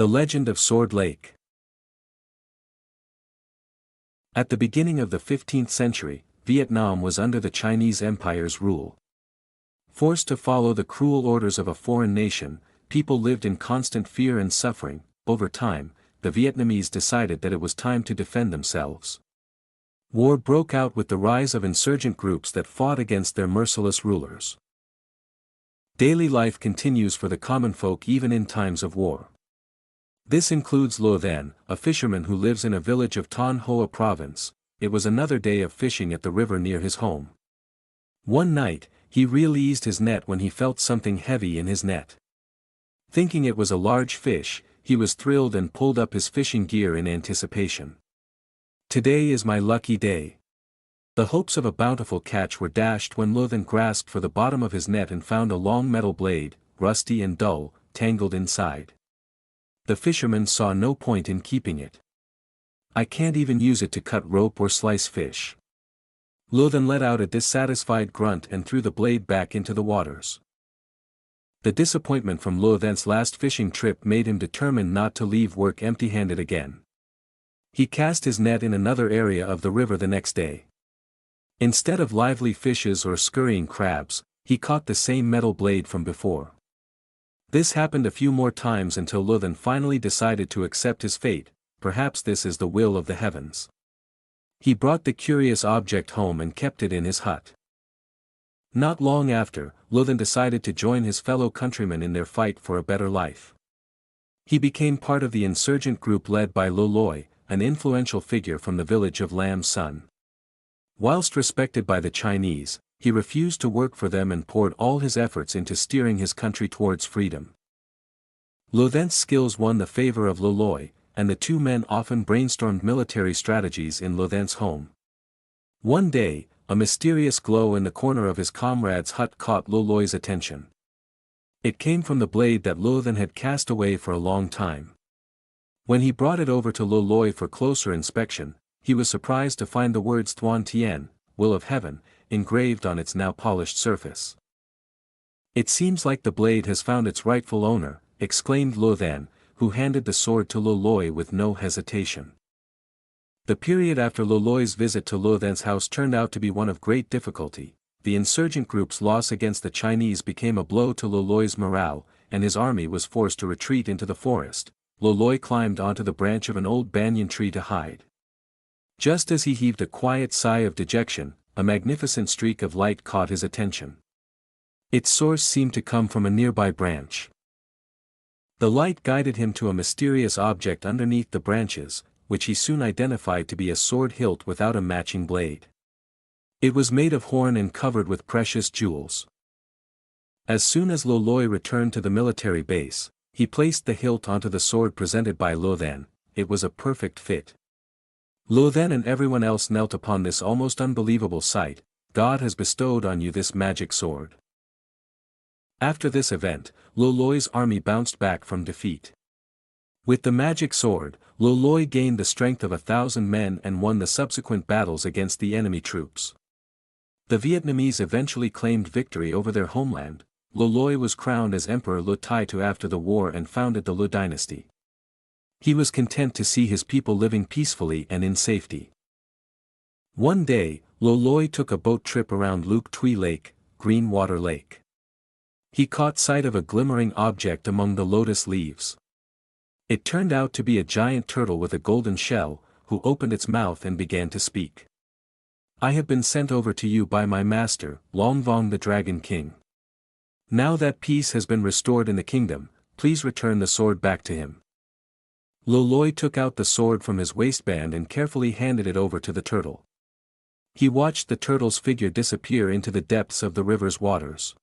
The Legend of Sword Lake. At the beginning of the 15th century, Vietnam was under the Chinese Empire's rule. Forced to follow the cruel orders of a foreign nation, people lived in constant fear and suffering. Over time, the Vietnamese decided that it was time to defend themselves. War broke out with the rise of insurgent groups that fought against their merciless rulers. Daily life continues for the common folk even in times of war. This includes Lo Then, a fisherman who lives in a village of Thanh Hoa province. It was another day of fishing at the river near his home. One night, he released his net when he felt something heavy in his net. Thinking it was a large fish, he was thrilled and pulled up his fishing gear in anticipation. Today is my lucky day. The hopes of a bountiful catch were dashed when Lo Then grasped for the bottom of his net and found a long metal blade, rusty and dull, tangled inside. The fisherman saw no point in keeping it. I can't even use it to cut rope or slice fish. Lo Then let out a dissatisfied grunt and threw the blade back into the waters. The disappointment from Lo Then's last fishing trip made him determined not to leave work empty-handed again. He cast his net in another area of the river the next day. Instead of lively fishes or scurrying crabs, he caught the same metal blade from before. This happened a few more times until Lo Then finally decided to accept his fate. Perhaps this is the will of the heavens. He brought the curious object home and kept it in his hut. Not long after, Lo Then decided to join his fellow countrymen in their fight for a better life. He became part of the insurgent group led by Lo Loi, an influential figure from the village of Lam Son. Whilst respected by the Chinese, he refused to work for them and poured all his efforts into steering his country towards freedom. Lo Then's skills won the favor of Lo Loi, and the two men often brainstormed military strategies in Lo Then's home. One day, a mysterious glow in the corner of his comrade's hut caught Lo Loi's attention. It came from the blade that Lo Then had cast away for a long time. When he brought it over to Lo Loi for closer inspection, he was surprised to find the words Thuan Tien, Will of Heaven, engraved on its now polished surface. It seems like the blade has found its rightful owner, exclaimed Lo Then, who handed the sword to Lo Loi with no hesitation. The period after Lo Loi's visit to Lo Then's house turned out to be one of great difficulty. The insurgent group's loss against the Chinese became a blow to Lo Loi's morale, and his army was forced to retreat into the forest. Lo Loi climbed onto the branch of an old banyan tree to hide. Just as he heaved a quiet sigh of dejection, a magnificent streak of light caught his attention. Its source seemed to come from a nearby branch. The light guided him to a mysterious object underneath the branches, which he soon identified to be a sword hilt without a matching blade. It was made of horn and covered with precious jewels. As soon as Lo Loi returned to the military base, he placed the hilt onto the sword presented by Lo Then. It was a perfect fit. Lo Then and everyone else knelt upon this almost unbelievable sight. God has bestowed on you this magic sword. After this event, Lo Loi's army bounced back from defeat. With the magic sword, Lo Loi gained the strength of 1,000 men and won the subsequent battles against the enemy troops. The Vietnamese eventually claimed victory over their homeland. Lo Loi was crowned as Emperor Lo Tai Tu after the war and founded the Lo dynasty. He was content to see his people living peacefully and in safety. One day, Lo Loi took a boat trip around Luc Tui Lake, Green Water Lake. He caught sight of a glimmering object among the lotus leaves. It turned out to be a giant turtle with a golden shell, who opened its mouth and began to speak. I have been sent over to you by my master, Long Vong the Dragon King. Now that peace has been restored in the kingdom, please return the sword back to him. Lo Loi took out the sword from his waistband and carefully handed it over to the turtle. He watched the turtle's figure disappear into the depths of the river's waters.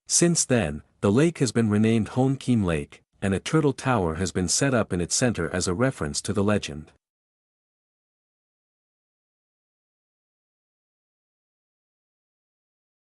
Since then, the lake has been renamed Hoàn Kiếm Lake, and a turtle tower has been set up in its center as a reference to the legend.